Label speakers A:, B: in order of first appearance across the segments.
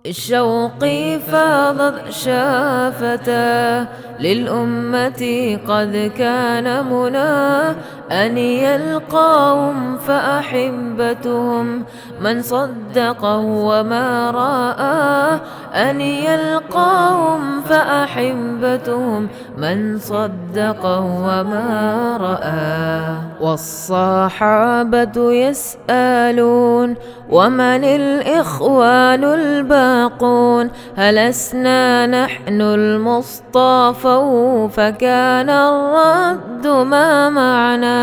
A: شوقي فاضت شافته للأمة قد كان منى أن يلقاهم فأحبتهم من صدقه وما رأى أن يلقاهم فأحبتهم من صدقه وما رأى والصحابة يسألون ومن الإخوان الباقون هل لسنا نحن المصطفى فكان الرد ما معنا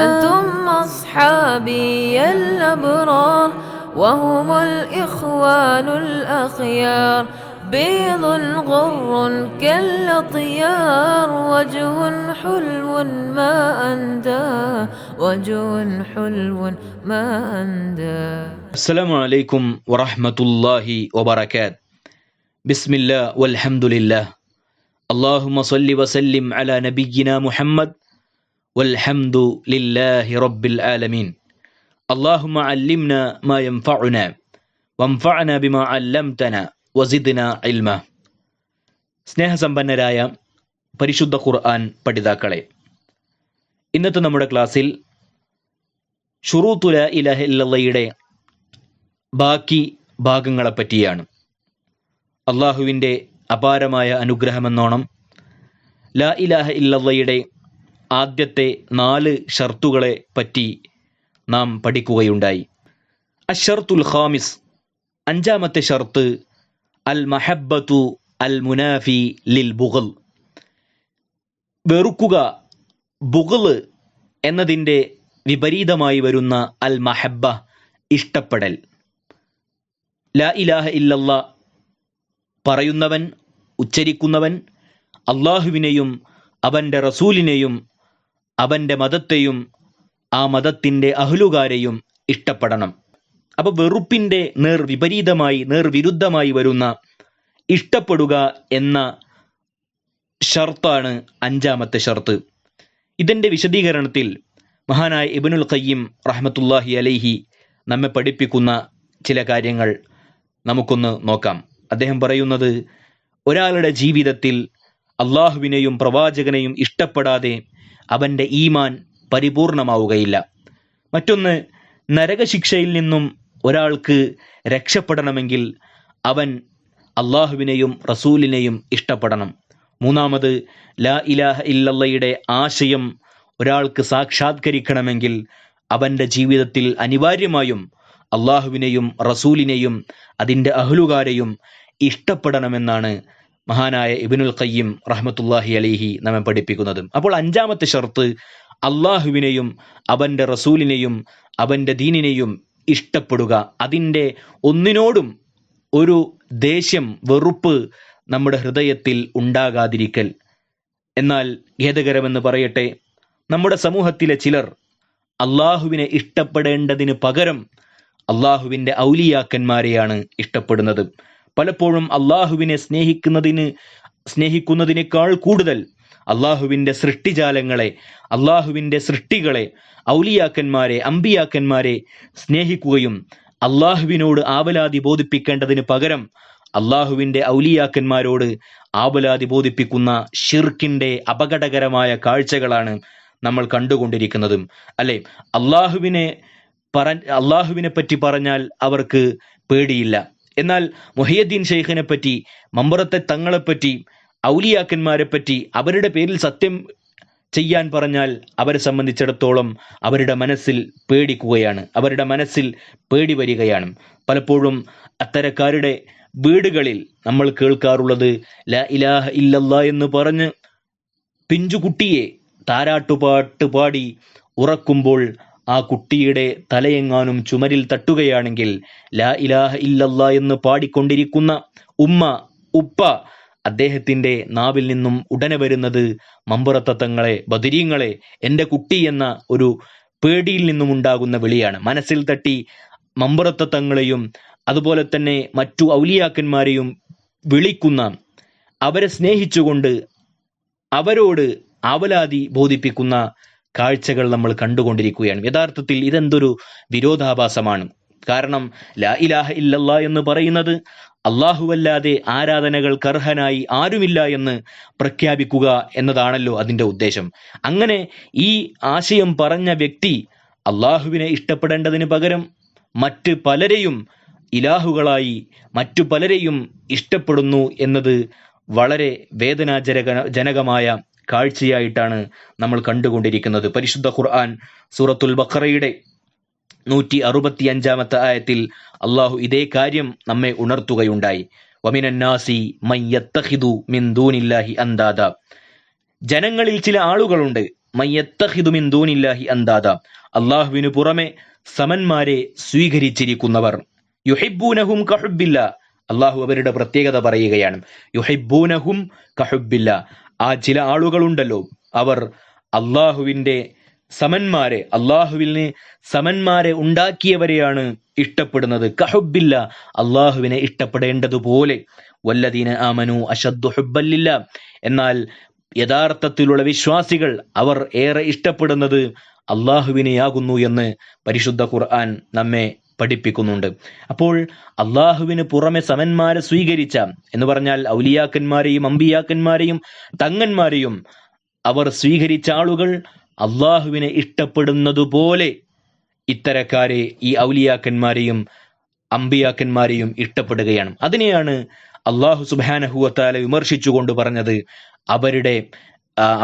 A: أنتم أصحابي الأبرار وهم الإخوان الأخيار بيض غر كالأطيار وجه حلو ما أندى وجه حلو ما أندى.
B: السلام عليكم ورحمة الله وبركاته. بسم الله والحمد لله. اللهم صل وسلم على نبينا محمد والحمد لله رب العالمين. اللهم علمنا ما ينفعنا وانفعنا بما علمتنا വസിദ്ന ഇൽമ. സ്നേഹസമ്പന്നരായ പരിശുദ്ധ ഖുർആൻ പഠിതാക്കളെ, ഇന്നത്തെ നമ്മുടെ ക്ലാസ്സിൽ ശുറൂത്തു ലാ ഇലാഹ ഇല്ലല്ലാഹയുടെ ബാക്കി ഭാഗങ്ങളെപ്പറ്റിയാണ്. അള്ളാഹുവിൻ്റെ അപാരമായ അനുഗ്രഹമെന്നോണം ലാ ഇലാഹ ഇല്ലല്ലാഹയുടെ ആദ്യത്തെ 4 ഷർത്തുകളെ പറ്റി നാം പഠിക്കുകയുണ്ടായി. അശ്ശർത്തുൽ ഖാമിസ്, 5ാമത്തെ ഷർത്ത് അൽ മഹബ്ബത്തു അൽ മുനാഫി ലിൽ ബുഗ്ൾ, വെറുക്കുക, ബുഗ്ൾ എന്നതിൻ്റെ വിപരീതമായി വരുന്ന അൽ മഹബ്ബ, ഇഷ്ടപ്പെടൽ. ലാ ഇലാഹ ഇല്ലല്ലാ പറയുന്നവൻ, ഉച്ചരിക്കുന്നവൻ അള്ളാഹുവിനെയും അവൻ്റെ റസൂലിനെയും അവൻ്റെ മതത്തെയും ആ മതത്തിൻ്റെ അഹ്ലുകാരെയും ഇഷ്ടപ്പെടണം. അപ്പോൾ വെറുപ്പിൻ്റെ നേർവിരുദ്ധമായി വരുന്ന ഇഷ്ടപ്പെടുക എന്ന ഷർത്താണ് 5ാമത്തെ ഷർത്ത്. ഇതിൻ്റെ വിശദീകരണത്തിൽ മഹാനായ ഇബ്നുൽ ഖയ്യിം റഹ്മത്തുള്ളാഹി അലൈഹി നമ്മെ പഠിപ്പിക്കുന്ന ചില കാര്യങ്ങൾ നമുക്കൊന്ന് നോക്കാം. അദ്ദേഹം പറയുന്നത്, ഒരാളുടെ ജീവിതത്തിൽ അള്ളാഹുവിനെയും പ്രവാചകനെയും ഇഷ്ടപ്പെടാതെ അവൻ്റെ ഈമാൻ പരിപൂർണമാവുകയില്ല. മറ്റൊന്ന്, നരകശിക്ഷയിൽ നിന്നും ഒരാൾക്ക് രക്ഷപ്പെടണമെങ്കിൽ അവൻ അള്ളാഹുവിനെയും റസൂലിനെയും ഇഷ്ടപ്പെടണം. 3ാമത്, ലാ ഇലാഹ ഇല്ലല്ലാഹയുടെ ആശയം ഒരാൾക്ക് സാക്ഷാത്കരിക്കണമെങ്കിൽ അവൻ്റെ ജീവിതത്തിൽ അനിവാര്യമായും അള്ളാഹുവിനെയും റസൂലിനെയും അതിൻ്റെ അഹ്ലുകാരെയും ഇഷ്ടപ്പെടണമെന്നാണ് മഹാനായ ഇബ്നുൽ ഖയ്യിം റഹ്മത്തുള്ളാഹി അലൈഹി നമ്മെ പഠിപ്പിക്കുന്നത്. അപ്പോൾ 5ാമത്തെ ഷർത്ത് അള്ളാഹുവിനെയും അവൻ്റെ റസൂലിനെയും അവൻ്റെ ദീനിനെയും ഇഷ്ടപ്പെടുക, അതിൻ്റെ ഒന്നിനോടും ഒരു ദേഷ്യം, വെറുപ്പ് നമ്മുടെ ഹൃദയത്തിൽ ഉണ്ടാകാതിരിക്കൽ. എന്നാൽ ഖേദകരമെന്ന് പറയട്ടെ, നമ്മുടെ സമൂഹത്തിലെ ചിലർ അള്ളാഹുവിനെ ഇഷ്ടപ്പെടേണ്ടതിന് പകരം അള്ളാഹുവിൻ്റെ ഔലിയാക്കന്മാരെയാണ് ഇഷ്ടപ്പെടുന്നത്. പലപ്പോഴും അള്ളാഹുവിനെ സ്നേഹിക്കുന്നതിനേക്കാൾ കൂടുതൽ അള്ളാഹുവിൻ്റെ സൃഷ്ടിജാലങ്ങളെ, അള്ളാഹുവിൻ്റെ സൃഷ്ടികളെ, ഔലിയാക്കന്മാരെ, അമ്പിയാക്കന്മാരെ സ്നേഹിക്കുകയും അള്ളാഹുവിനോട് ആവലാതി ബോധിപ്പിക്കേണ്ടതിന് പകരം അള്ളാഹുവിൻ്റെ ഔലിയാക്കന്മാരോട് ആവലാതി ബോധിപ്പിക്കുന്ന ഷിർക്കിൻ്റെ അപകടകരമായ കാഴ്ചകളാണ് നമ്മൾ കണ്ടുകൊണ്ടിരിക്കുന്നത്. അല്ലെ, അള്ളാഹുവിനെ പറ്റി പറഞ്ഞാൽ അവർക്ക് പേടിയില്ല. എന്നാൽ മുഹിയുദ്ദീൻ ഷെയ്ഖിനെ പറ്റി, മമ്പുറത്തെ തങ്ങളെപ്പറ്റി, ഔലിയാക്കന്മാരെ പറ്റി അവരുടെ പേരിൽ സത്യം ചെയ്യാൻ പറഞ്ഞാൽ അവരെ സംബന്ധിച്ചിടത്തോളം അവരുടെ മനസ്സിൽ പേടിക്കുകയാണ്, അവരുടെ മനസ്സിൽ പേടി വരികയാണ്. പലപ്പോഴും അത്തരക്കാരുടെ വീടുകളിൽ നമ്മൾ കേൾക്കാറുള്ളത്, ലാ ഇലാഹ ഇല്ലല്ലാ എന്ന് പറഞ്ഞ് പിഞ്ചുകുട്ടിയെ താരാട്ടുപാട്ട് പാടി ഉറക്കുമ്പോൾ ആ കുട്ടിയുടെ തലയെങ്ങാനും ചുമരിൽ തട്ടുകയാണെങ്കിൽ ലാ ഇലാഹ ഇല്ലല്ലാ എന്ന് പാടിക്കൊണ്ടിരിക്കുന്ന ഉമ്മ, ഉപ്പ, അദ്ദേഹത്തിൻ്റെ നാവിൽ നിന്നും ഉടനെ വരുന്നത് മമ്പുറത്തെ തങ്ങളെ, ബദരീങ്ങളെ, എൻ്റെ കുട്ടി എന്ന ഒരു പേടിയിൽ നിന്നും ഉണ്ടാകുന്ന വിളിയാണ്. മനസ്സിൽ തട്ടി മമ്പുറത്തെ തങ്ങളെയും അതുപോലെ തന്നെ മറ്റു ഔലിയാക്കന്മാരെയും വിളിക്കുന്ന, അവരെ സ്നേഹിച്ചുകൊണ്ട് അവരോട് ആവലാതി ബോധിപ്പിക്കുന്ന കാഴ്ചകൾ നമ്മൾ കണ്ടുകൊണ്ടിരിക്കുകയാണ്. യഥാർത്ഥത്തിൽ ഇതെന്തൊരു വിരോധാഭാസമാണ്. കാരണം ലാ ഇലാഹ ഇല്ലല്ലാ എന്ന് പറയുന്നത് അല്ലാഹുവല്ലാതെ ആരാധനകൾക്ക് അർഹനായി ആരുമില്ല എന്ന് പ്രഖ്യാപിക്കുക എന്നതാണല്ലോ അതിന്റെ ഉദ്ദേശം. അങ്ങനെ ഈ ആശയം പറഞ്ഞ വ്യക്തി അള്ളാഹുവിനെ ഇഷ്ടപ്പെടേണ്ടതിന് പകരം മറ്റ് പലരെയും ഇലാഹുകളായി മറ്റു പലരെയും ഇഷ്ടപ്പെടുന്നു എന്നത് വളരെ വേദനാജനകമായ കാഴ്ചയായിട്ടാണ് നമ്മൾ കണ്ടുകൊണ്ടിരിക്കുന്നത്. പരിശുദ്ധ ഖുർആൻ സൂറത്തുൽ ബഖറയുടെ 165 ആയത്തിൽ അള്ളാഹു ഇതേ കാര്യം നമ്മെ ഉണർത്തുകയുണ്ടായി. വമിനന്നാസി മൻ യത്തഖിദു മിൻ ദൂനില്ലാഹി അന്ദാദ, ജനങ്ങളിൽ ചില ആളുകളുണ്ട് മൻ യത്തഖിദു മിൻ ദൂനില്ലാഹി അന്ദാദ, അള്ളാഹുവിനു പുറമെ സമന്മാരെ സ്വീകരിച്ചിരിക്കുന്നവർ. യുഹിബ്ബൂനഹും കഹുബ്ബില്ല, അള്ളാഹു അവരുടെ പ്രത്യേകത പറയുകയാണ്. യുഹിബ്ബൂനഹും കഹുബ്ബില്ല, ആ ചില ആളുകളുണ്ടല്ലോ അവർ അള്ളാഹുവിന്റെ സമന്മാരെ, അള്ളാഹുവിന് സമന്മാരെ ഉണ്ടാക്കിയവരെയാണ് ഇഷ്ടപ്പെടുന്നത്. കഹുബ്ബില്ല, അള്ളാഹുവിനെ ഇഷ്ടപ്പെടേണ്ടതുപോലെ. വല്ലദീന ആമനു അശദ്ദു ഹുബ്ബല്ലില്ല, എന്നാൽ യഥാർത്ഥത്തിലുള്ള വിശ്വാസികൾ അവർ ഏറെ ഇഷ്ടപ്പെടുന്നത് അള്ളാഹുവിനെയാകുന്നു എന്ന് പരിശുദ്ധ ഖുർആൻ നമ്മെ പഠിപ്പിക്കുന്നുണ്ട്. അപ്പോൾ അള്ളാഹുവിന് പുറമെ സമന്മാരെ സ്വീകരിച്ച എന്ന് പറഞ്ഞാൽ ഔലിയാക്കന്മാരെയും അമ്പിയാക്കന്മാരെയും തങ്ങന്മാരെയും അവർ സ്വീകരിച്ച ആളുകൾ അള്ളാഹുവിനെ ഇഷ്ടപ്പെടുന്നതുപോലെ ഇത്തരക്കാരെ, ഈ ഔലിയാക്കന്മാരെയും അമ്പിയാക്കന്മാരെയും ഇഷ്ടപ്പെടുകയാണ്. അതിനെയാണ് അള്ളാഹു സുബ്ഹാനഹു വ തആല വിമർശിച്ചുകൊണ്ട് പറഞ്ഞത്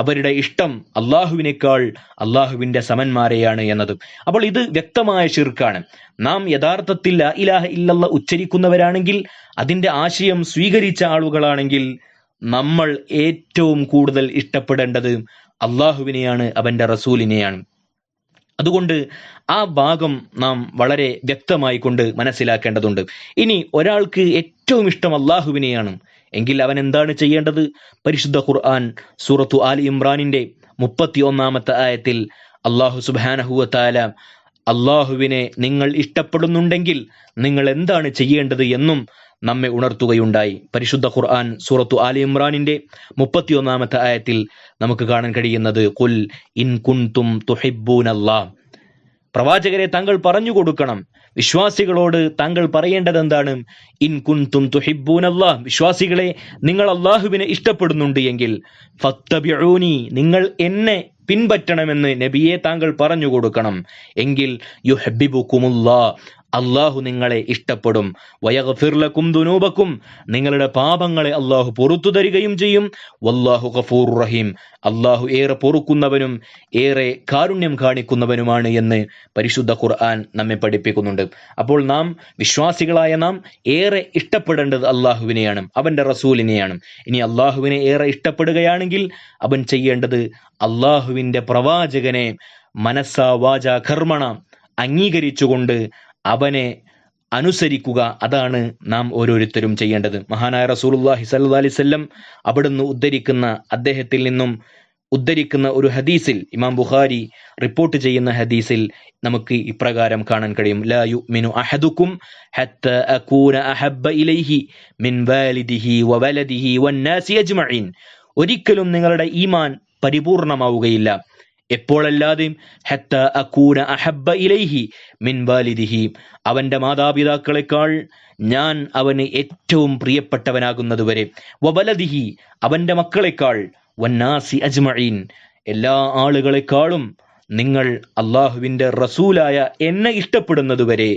B: അവരുടെ ഇഷ്ടം അള്ളാഹുവിനേക്കാൾ അള്ളാഹുവിന്റെ സമന്മാരെയാണ് എന്നത്. അപ്പോൾ ഇത് വ്യക്തമായ ശിർക്കാണ്. നാം യഥാർത്ഥത്തിൽ ലാ ഇലാഹ ഇല്ലല്ലാഹ് ഉച്ചരിക്കുന്നവരാണെങ്കിൽ, അതിന്റെ ആശയം സ്വീകരിച്ച ആളുകളാണെങ്കിൽ, നമ്മൾ ഏറ്റവും കൂടുതൽ ഇഷ്ടപ്പെടേണ്ടത് അള്ളാഹുവിനെയാണ്, അവന്റെ റസൂലിനെയാണ്. അതുകൊണ്ട് ആ ഭാഗം നാം വളരെ വ്യക്തമായി കൊണ്ട് മനസ്സിലാക്കേണ്ടതുണ്ട്. ഇനി ഒരാൾക്ക് ഏറ്റവും ഇഷ്ടം അള്ളാഹുവിനെയാണ് എങ്കിൽ അവൻ എന്താണ് ചെയ്യേണ്ടത്? പരിശുദ്ധ ഖുർആൻ സൂറത്തു ആലി ഇമ്രാനിന്റെ 31 ആയത്തിൽ അള്ളാഹു സുബ്ഹാനഹു വ തആല അള്ളാഹുവിനെ നിങ്ങൾ ഇഷ്ടപ്പെടുന്നുണ്ടെങ്കിൽ നിങ്ങൾ എന്താണ് ചെയ്യേണ്ടത് എന്നും നമ്മെ ഉണർത്തുകയുണ്ടായി. പരിശുദ്ധ ഖുർആൻ സൂറത്തു ആലി ഇമ്രാനിന്റെ 31 ആയത്തിൽ നമുക്ക് കാണാൻ കഴിയുന്നത്, ഖുൽ ഇൻ കുൻതും തുഹിബ്ബൂനല്ലാഹ്, പ്രവാചകരെ താങ്കൾ പറഞ്ഞു കൊടുക്കണം, വിശ്വാസികളോട് താങ്കൾ പറയേണ്ടത് എന്താണ്? ഇൻ കുൻതും തുഹിബ്ബൂനല്ലാഹ്, വിശ്വാസികളെ നിങ്ങൾ അള്ളാഹുവിനെ ഇഷ്ടപ്പെടുന്നുണ്ട് എങ്കിൽ ഫത്തബിഊനി, നിങ്ങൾ എന്നെ പിൻപറ്റണമെന്ന് നബിയെ താങ്കൾ പറഞ്ഞു കൊടുക്കണം. എങ്കിൽ യുഹബ്ബിബുകുമുല്ലാഹ്, അള്ളാഹു നിങ്ങളെ ഇഷ്ടപ്പെടും. വയഗ്ഫിർ ലക്കും ദുനൂബക്കും, നിങ്ങളുടെ പാപങ്ങളെ അള്ളാഹു പൊറുത്തു തരികയും ചെയ്യും. വല്ലാഹു ഗഫൂറുർ റഹീം, അള്ളാഹു ഏറെ പൊറുക്കുന്നവനും ഏറെ കാരുണ്യം കാണിക്കുന്നവനുമാണ് എന്ന് പരിശുദ്ധ ഖുർആൻ നമ്മെ പഠിപ്പിക്കുന്നുണ്ട്. അപ്പോൾ നാം വിശ്വാസികളായ നാം ഏറെ ഇഷ്ടപ്പെടേണ്ടത് അള്ളാഹുവിനെയാണ്, അവന്റെ റസൂലിനെയാണ്. ഇനി അള്ളാഹുവിനെ ഏറെ ഇഷ്ടപ്പെടുകയാണെങ്കിൽ അവൻ ചെയ്യേണ്ടത് അള്ളാഹുവിന്റെ പ്രവാചകനെ മനസ്സാ വാചാ കർമ്മണ അംഗീകരിച്ചുകൊണ്ട് അവനെ അനുസരിക്കുക. അതാണ് നാം ഓരോരുത്തരും ചെയ്യേണ്ടത്. മഹാനായ റസൂലുള്ളാഹി സ്വല്ലല്ലാഹി അലൈഹി വസല്ലം അവിടുന്ന് അദ്ദേഹത്തിൽ നിന്നും ഉദ്ധരിക്കുന്ന ഒരു ഹദീസിൽ, ഇമാം ബുഖാരി റിപ്പോർട്ട് ചെയ്യുന്ന ഹദീസിൽ നമുക്ക് ഇപ്രകാരം കാണാൻ കഴിയും, ലാ യുഅ്മിനു അഹദുക്കും ഹത്താ അകൂന അഹബ്ബ ഇലൈഹി മിൻ വാലിദിഹി വവലദിഹി വന്നാസി അജ്മഈൻ, ഒരിക്കലും നിങ്ങളുടെ ഈമാൻ പരിപൂർണമാവുകയില്ല എപ്പോഴല്ലാതെ ഹത്താ അകൂന അഹബ്ബ ഇലൈഹി മിൻ വാലിദിഹി, അവന്റെ മാതാപിതാക്കളെക്കാൾ ഞാൻ അവന് ഏറ്റവും പ്രിയപ്പെട്ടവനാകുന്നതുവരെ, വവലദിഹി, അവന്റെ മക്കളെക്കാൾ, വന്നാസി അജ്മഈൻ, എല്ലാ ആളുകളെക്കാളും നിങ്ങൾ അള്ളാഹുവിന്റെ റസൂലായ എന്നെ ഇഷ്ടപ്പെടുന്നതുവരെ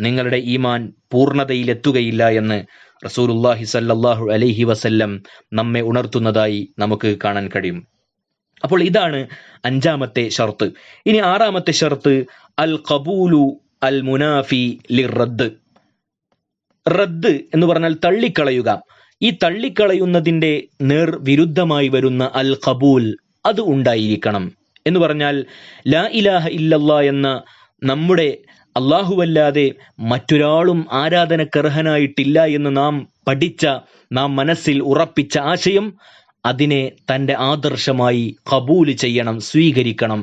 B: നിങ്ങളുടെ ഈമാൻ പൂർണ്ണതയിലെത്തുകയില്ല എന്ന് റസൂലുള്ളാഹി സ്വല്ലല്ലാഹു അലൈഹി വസല്ലം നമ്മെ ഉണർത്തുന്നതായി നമുക്ക് കാണാൻ കഴിയും. അപ്പോൾ ഇതാണ് 5ാമത്തെ ഷർത്ത്. ഇനി 6ാമത്തെ ഷർത്ത് അൽ ഖബൂലു അൽ മുനാഫി ലിറദ്ദ്. റദ്ദ് എന്ന് പറഞ്ഞാൽ തള്ളിക്കളയുക. ഈ തള്ളിക്കളയുന്നതിന്റെ നേർ വിരുദ്ധമായി വരുന്ന അൽ ഖബൂൽ അത് ഉണ്ടായിരിക്കണം. എന്ന് പറഞ്ഞാൽ ലാ ഇലാഹ ഇല്ലല്ലാഹ് എന്ന നമ്മുടെ അല്ലാഹുവല്ലാതെ മറ്റൊരാളും ആരാധനക്കർഹനായിട്ടില്ല എന്ന് നാം പഠിച്ച, നാം മനസ്സിൽ ഉറപ്പിച്ച ആശയം, അതിനെ തൻ്റെ ആദർശമായി ഖബൂല് ചെയ്യണം, സ്വീകരിക്കണം.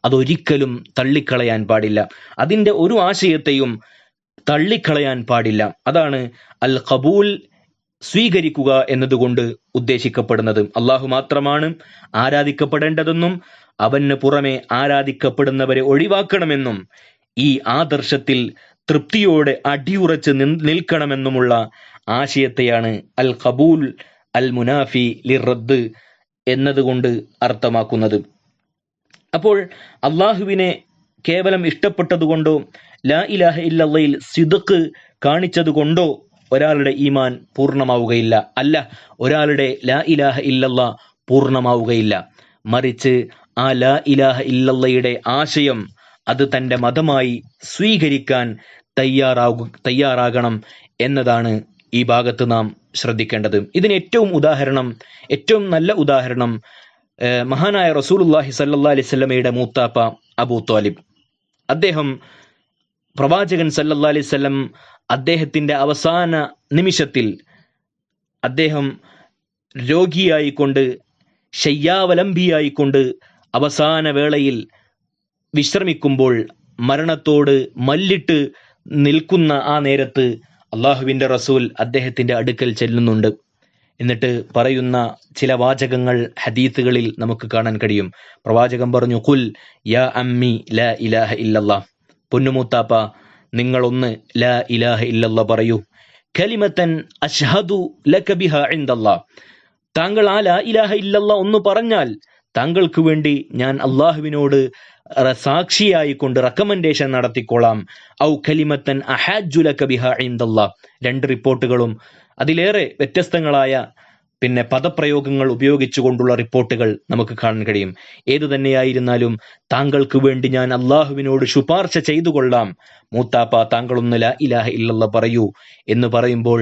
B: അതൊരിക്കലും തള്ളിക്കളയാൻ പാടില്ല. അതിൻ്റെ ഒരു ആശയത്തെയും തള്ളിക്കളയാൻ പാടില്ല. അതാണ് അൽ ഖബൂൽ, സ്വീകരിക്കുക എന്നതുകൊണ്ട് ഉദ്ദേശിക്കപ്പെടുന്നത്. അള്ളാഹു മാത്രമാണ് ആരാധിക്കപ്പെടേണ്ടതെന്നും അവന് പുറമെ ആരാധിക്കപ്പെടുന്നവരെ ഒഴിവാക്കണമെന്നും ഈ ആദർശത്തിൽ തൃപ്തിയോടെ അടിയുറച്ച് നിൽക്കണമെന്നുമുള്ള ആശയത്തെയാണ് അൽ ഖബൂൽ അൽ മുനാഫി ലിറദ്ദ് എന്നതുകൊണ്ട് അർത്ഥമാക്കുന്നത്. അപ്പോൾ അള്ളാഹുവിനെ കേവലം ഇഷ്ടപ്പെട്ടതുകൊണ്ടോ ലാ ഇലാഹ ഇല്ലല്ലയിൽ സിദ്ഖ് കാണിച്ചതുകൊണ്ടോ ഒരാളുടെ ഈമാൻ പൂർണ്ണമാവുകയില്ല. അല്ല, ഒരാളുടെ ലാ ഇലാഹ ഇല്ലല്ല പൂർണ്ണമാവുകയില്ല. മറിച്ച് ആ ലാ ഇലാഹ ഇല്ലല്ലയുടെ ആശയം അത് തൻ്റെ മതമായി സ്വീകരിക്കാൻ തയ്യാറാകണം എന്നതാണ് ഈ ഭാഗത്ത് നാം ശ്രദ്ധിക്കേണ്ടത്. ഇതിന് ഏറ്റവും നല്ല ഉദാഹരണം മഹാനായ റസൂലുള്ളാഹി സ്വല്ലല്ലാഹി അലൈഹി വസല്ലമയുടെ മൂത്താപ്പ അബൂ ത്വാലിബ്. അദ്ദേഹം പ്രവാചകൻ സല്ലല്ലാഹു അലൈഹി വസല്ലം അദ്ദേഹത്തിൻ്റെ അവസാന നിമിഷത്തിൽ അദ്ദേഹം രോഗിയായിക്കൊണ്ട് ശയ്യാവലംബിയായിക്കൊണ്ട് അവസാന വേളയിൽ വിശ്രമിക്കുമ്പോൾ മരണത്തോട് മല്ലിട്ട് നിൽക്കുന്ന ആ നേരത്ത് അള്ളാഹുവിൻ്റെ റസൂൽ അദ്ദേഹത്തിൻ്റെ അടുക്കൽ ചെല്ലുന്നുണ്ട്. എന്നിട്ട് പറയുന്ന ചില വാചകങ്ങൾ ഹദീസുകളിൽ നമുക്ക് കാണാൻ കഴിയും. പ്രവാചകൻ പറഞ്ഞു, ഖുൽ യാ അമ്മി ലാ ഇലാഹ ഇല്ലല്ലാ, പൊന്നുമൂത്താപ്പ നിങ്ങളൊന്ന് ലാ ഇലാഹ ഇല്ലല്ലാ പറയൂ. കലിമത്തൻ അഷ്ഹദു ലക ബിഹാ ഇൻദല്ലാ, താങ്കൾ ആ ലാ ഇലാഹ ഇല്ലല്ലാ ഒന്ന് പറഞ്ഞാൽ താങ്കൾക്ക് വേണ്ടി ഞാൻ അള്ളാഹുവിനോട് സാക്ഷിയായിക്കൊണ്ട് റെക്കമെൻഡേഷൻ നടത്തിക്കൊള്ളാം. ഔ കലിമത്തൻ അഹാജു ലക ബിഹാ ഇൻദല്ലാ, രണ്ട് റിപ്പോർട്ടുകളും അതിലേറെ വ്യത്യസ്തങ്ങളായ പദപ്രയോഗങ്ങൾ ഉപയോഗിച്ചുകൊണ്ടുള്ള റിപ്പോർട്ടുകൾ നമുക്ക് കാണാൻ കഴിയും. ഏതു തന്നെയായിരുന്നാലും താങ്കൾക്ക് വേണ്ടി ഞാൻ അള്ളാഹുവിനോട് ശുപാർശ ചെയ്തു കൊള്ളാം, മൂത്താപ്പ താങ്കളൊന്ന് ലാ ഇലാഹ ഇല്ലല്ലാ പറയൂ എന്ന് പറയുമ്പോൾ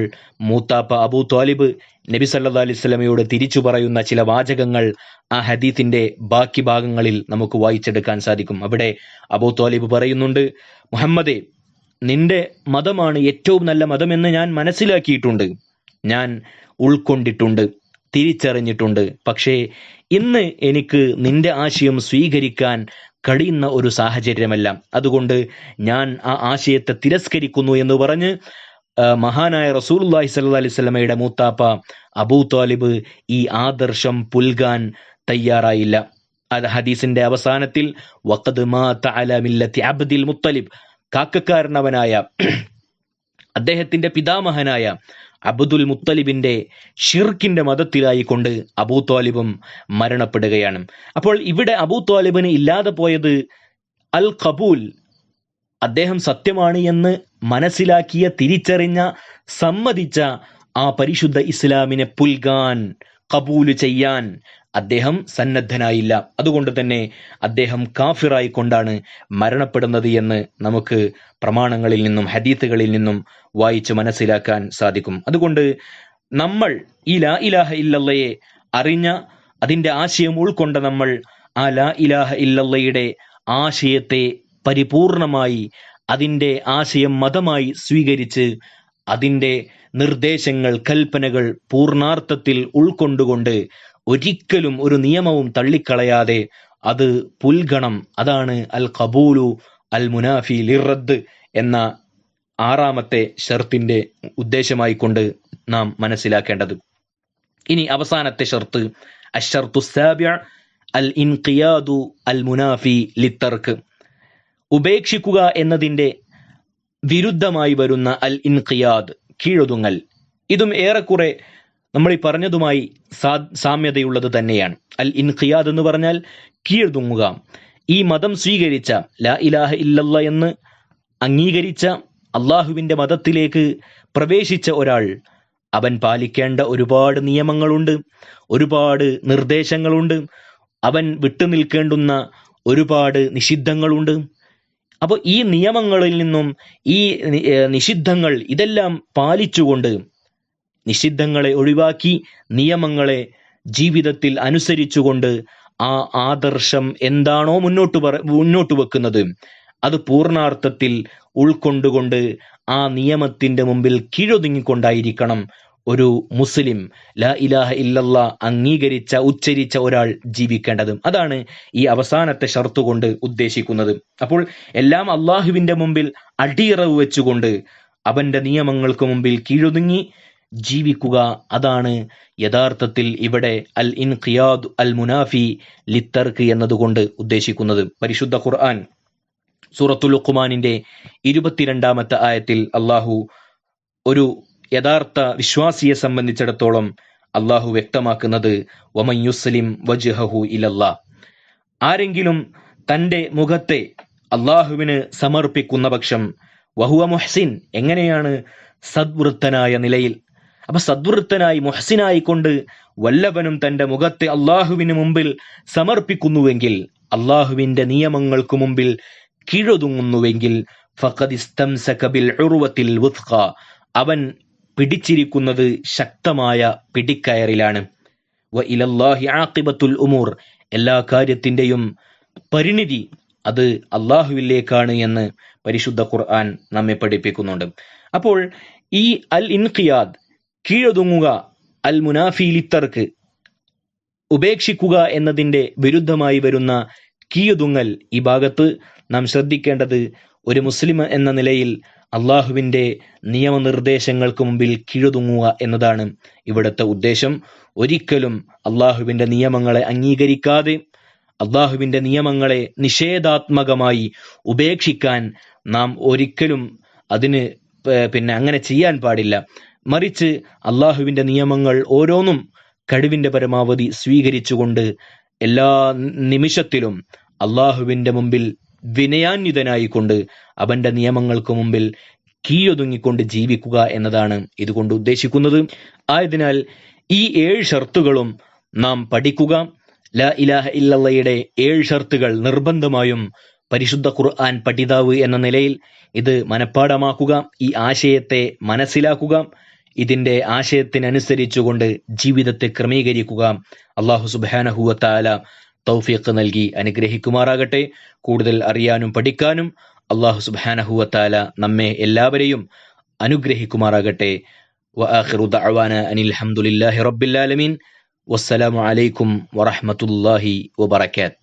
B: മൂത്താപ്പ അബൂ ത്വാലിബ് നബി സല്ലല്ലാഹു അലൈഹി വസല്ലമയോട് തിരിച്ചു പറയുന്ന ചില വാചകങ്ങൾ ആ ഹദീസിന്റെ ബാക്കി ഭാഗങ്ങളിൽ നമുക്ക് വായിച്ചെടുക്കാൻ സാധിക്കും. അവിടെ അബൂ ത്വാലിബ് പറയുന്നുണ്ട്, മുഹമ്മദേ, നിന്റെ മതമാണ് ഏറ്റവും നല്ല മതമെന്ന് ഞാൻ മനസ്സിലാക്കിയിട്ടുണ്ട്, ഞാൻ ഉൾക്കൊണ്ടിട്ടുണ്ട്, തിരിച്ചറിഞ്ഞിട്ടുണ്ട്. പക്ഷേ ഇന്ന് എനിക്ക് നിന്റെ ആശയം സ്വീകരിക്കാൻ കഴിയുന്ന ഒരു സാഹചര്യമല്ല. അതുകൊണ്ട് ഞാൻ ആ ആശയത്തെ തിരസ്കരിക്കുന്നു എന്ന് പറഞ്ഞ് മഹാനായ റസൂലുള്ളാഹി സ്വല്ലല്ലാഹി അലൈഹി വസല്ലമയുടെ മൂത്താപ്പ അബൂ ത്വാലിബ് ഈ ആദർശം പുൽകാൻ തയ്യാറായില്ല. അത് ഹദീസിന്റെ അവസാനത്തിൽ വഖദ് മാത അലാ മില്ലത്തി അബ്ദിൽ മുത്തലിബ്, കാക്കക്കാരനവനായ അദ്ദേഹത്തിന്റെ പിതാമഹനായ അബ്ദുൽ മുത്തലിബിന്റെ ഷിർക്കിന്റെ മതത്തിലായിക്കൊണ്ട് അബൂ ത്വാലിബും മരണപ്പെടുകയാണ്. അപ്പോൾ ഇവിടെ അബൂ ത്വാലിബിന് ഇല്ലാതെ പോയത് അൽ ഖബൂൽ, അദ്ദേഹം സത്യമാണ് എന്ന് മനസ്സിലാക്കിയ, തിരിച്ചറിഞ്ഞ, സമ്മതിച്ച ആ പരിശുദ്ധ ഇസ്ലാമിനെ പുൽകാൻ, ഖബൂല് ചെയ്യാൻ അദ്ദേഹം സന്നദ്ധനായില്ല. അതുകൊണ്ട് തന്നെ അദ്ദേഹം കാഫിറായി കൊണ്ടാണ് മരണപ്പെടുന്നത് എന്ന് നമുക്ക് പ്രമാണങ്ങളിൽ നിന്നും ഹദീസുകളിൽ നിന്നും വായിച്ച് മനസ്സിലാക്കാൻ സാധിക്കും. അതുകൊണ്ട് നമ്മൾ ഈ ലാ ഇലാഹ ഇല്ലല്ലയെ അറിഞ്ഞ, അതിൻ്റെ ആശയം ഉൾക്കൊണ്ട നമ്മൾ ആ ലാ ഇലാഹ ഇല്ലല്ലയുടെ ആശയത്തെ പരിപൂർണമായി, അതിൻ്റെ ആശയം മതമായി സ്വീകരിച്ച് അതിൻ്റെ നിർദ്ദേശങ്ങൾ, കൽപ്പനകൾ പൂർണാർത്ഥത്തിൽ ഉൾക്കൊണ്ടുകൊണ്ട് ഒരിക്കലും ഒരു നിയമവും തള്ളിക്കളയാതെ അത് പുൽഗണം. അതാണ് അൽ ഖബൂലു അൽ മുനാഫി ലിറദ്ദ് എന്ന ആറാമത്തെ ഷർത്തിന്റെ ഉദ്ദേശമായി കൊണ്ട് നാം മനസ്സിലാക്കേണ്ടത്. ഇനി അവസാനത്തെ ഷർത്ത്, അശ്ശർതു സാബിഅ അൽ ഇൻഖിയാദു അൽ മുനാഫി ലിത്തർക്ക്, ഉപേക്ഷിക്കുക എന്നതിൻ്റെ വിരുദ്ധമായി വരുന്ന അൽ ഇൻഖിയാദ്, കീഴൊതുങ്ങൽ. ഇതും ഏറെക്കുറെ നമ്മൾ ഈ പറഞ്ഞതുമായി സാമ്യതയുള്ളത് തന്നെയാണ്. അൽ ഇൻഖിയാദ് എന്ന് പറഞ്ഞാൽ കീഴ്തുങ്ങുക. ഈ മതം സ്വീകരിച്ച, ലാ ഇലാഹ ഇല്ലല്ലാ എന്ന് അംഗീകരിച്ച, അള്ളാഹുവിൻ്റെ മതത്തിലേക്ക് പ്രവേശിച്ച ഒരാൾ, അവൻ പാലിക്കേണ്ട ഒരുപാട് നിയമങ്ങളുണ്ട്, ഒരുപാട് നിർദ്ദേശങ്ങളുണ്ട്, അവൻ വിട്ടുനിൽക്കേണ്ടുന്ന ഒരുപാട് നിഷിദ്ധങ്ങളുണ്ട്. അപ്പോൾ ഈ നിയമങ്ങളിൽ നിന്നും ഈ നിഷിദ്ധങ്ങൾ ഇതെല്ലാം പാലിച്ചുകൊണ്ട്, നിഷിദ്ധങ്ങളെ ഒഴിവാക്കി നിയമങ്ങളെ ജീവിതത്തിൽ അനുസരിച്ചുകൊണ്ട് ആ ആദർശം എന്താണോ മുന്നോട്ട് വെക്കുന്നത് അത് പൂർണാർത്ഥത്തിൽ ഉൾക്കൊണ്ടുകൊണ്ട് ആ നിയമത്തിന്റെ മുമ്പിൽ കീഴൊതുങ്ങിക്കൊണ്ടായിരിക്കണം ഒരു മുസ്ലിം ലാ ഇലാഹ ഇല്ലല്ലാ അംഗീകരിച്ച, ഉച്ചരിച്ച ഒരാൾ ജീവിക്കേണ്ടത്. അതാണ് ഈ അവസാനത്തെ ഷർത്ത് കൊണ്ട് ഉദ്ദേശിക്കുന്നത്. അപ്പോൾ എല്ലാം അള്ളാഹുവിന്റെ മുമ്പിൽ അടിയറവ് വെച്ചുകൊണ്ട് അവന്റെ നിയമങ്ങൾക്ക് മുമ്പിൽ കീഴൊതുങ്ങി ജീവിക്കുക, അതാണ് യഥാർത്ഥത്തിൽ ഇവിടെ അൽ ഇൻഖിയാദ് അൽ മുനാഫി ലിത്തർക്ക് എന്നതുകൊണ്ട് ഉദ്ദേശിക്കുന്നത്. പരിശുദ്ധ ഖുർആൻ സൂറത്തുൽ ലുഖ്മാനിന്റെ 22-ാമത്തെ ആയത്തിൽ അള്ളാഹു ഒരു യഥാർത്ഥ വിശ്വാസിയെ സംബന്ധിച്ചിടത്തോളം അള്ളാഹു വ്യക്തമാക്കുന്നത് വമൻ യുസ്ലിം വജ്ഹഹു ഇലല്ലാഹ്, ആരെങ്കിലും തന്റെ മുഖത്തെ അള്ളാഹുവിന് സമർപ്പിക്കുന്ന പക്ഷം വഹുവ മുഹ്സിൻ, എങ്ങനെയാണ് സദ്വൃത്തനായ നിലയിൽ. അപ്പൊ സദ്വൃത്തനായി മുഹ്സിനായി കൊണ്ട് വല്ലവനും തന്റെ മുഖത്തെ അള്ളാഹുവിന് മുമ്പിൽ സമർപ്പിക്കുന്നുവെങ്കിൽ, അള്ളാഹുവിന്റെ നിയമങ്ങൾക്ക് മുമ്പിൽ കീഴൊതുങ്ങുന്നുവെങ്കിൽ ഫഖദ് ഇസ്തംസക ബിൽ ഉർവത്തിൽ വുത്ഖ, അവൻ പിടിച്ചിരിക്കുന്നത് ശക്തമായ പിടിക്കയറിലാണ്. വ ഇലല്ലാഹി ആഖിബത്തുൽ ഉമൂർ, എല്ലാ കാര്യത്തിന്റെയും പരിണിതി അത് അള്ളാഹുവിലേക്കാണ് എന്ന് പരിശുദ്ധ ഖുർആൻ നമ്മെ പഠിപ്പിക്കുന്നുണ്ട്. അപ്പോൾ ഈ അൽ ഇൻഖിയാദ്, കീഴൊതുങ്ങുക, അൽ മുനാഫി ലിത്തർക്ക്, ഉപേക്ഷിക്കുക എന്നതിന്റെ വിരുദ്ധമായി വരുന്ന കീഴൊതുങ്ങൽ, ഈ ഭാഗത്ത് നാം ശ്രദ്ധിക്കേണ്ടത് ഒരു മുസ്ലിം എന്ന നിലയിൽ അള്ളാഹുവിന്റെ നിയമനിർദ്ദേശങ്ങൾക്ക് മുമ്പിൽ കീഴൊതുങ്ങുക എന്നതാണ് ഇവിടുത്തെ ഉദ്ദേശം. ഒരിക്കലും അള്ളാഹുവിന്റെ നിയമങ്ങളെ അംഗീകരിക്കാതെ അള്ളാഹുവിന്റെ നിയമങ്ങളെ നിഷേധാത്മകമായി ഉപേക്ഷിക്കാൻ നാം ഒരിക്കലും അതിന് അങ്ങനെ ചെയ്യാൻ പാടില്ല. മറിച്ച് അള്ളാഹുവിന്റെ നിയമങ്ങൾ ഓരോന്നും കഴിവിന്റെ പരമാവധി സ്വീകരിച്ചുകൊണ്ട് എല്ലാ നിമിഷത്തിലും അള്ളാഹുവിന്റെ മുമ്പിൽ വിനയാന്വിതനായിക്കൊണ്ട് അവന്റെ നിയമങ്ങൾക്ക് മുമ്പിൽ കീഴൊതുങ്ങിക്കൊണ്ട് ജീവിക്കുക എന്നതാണ് ഇതുകൊണ്ട് ഉദ്ദേശിക്കുന്നത്. ആയതിനാൽ ഈ 7 ഷർത്തുകളും നാം പഠിക്കുക. ലാ ഇലാഹ ഇല്ലല്ലയുടെ 7 ഷർത്തുകൾ നിർബന്ധമായും പരിശുദ്ധ ഖുർആൻ പഠിതാവ് എന്ന നിലയിൽ ഇത് മനഃപ്പാഠമാക്കുക, ഈ ആശയത്തെ മനസ്സിലാക്കുക, ഇതിന്റെ ആശയത്തിനനുസരിച്ചുകൊണ്ട് ജീവിതത്തെ ക്രമീകരിക്കുക. അല്ലാഹു സുബ്ഹാനഹു വ തആല തൗഫീഖ് നൽകി അനുഗ്രഹിക്കുമാറാകട്ടെ. കൂടുതൽ അറിയാനും പഠിക്കാനും അല്ലാഹു സുബ്ഹാനഹു വ തആല നമ്മെ എല്ലാവരെയും അനുഗ്രഹിക്കുമാറാകട്ടെ. വആഖിറു ദഅവാന അനിൽ ഹംദുലില്ലാഹി റബ്ബിൽ ആലമീൻ. വസ്സലാമു അലൈക്കും വറഹ്മത്തുള്ളാഹി വബറകാതുഹു.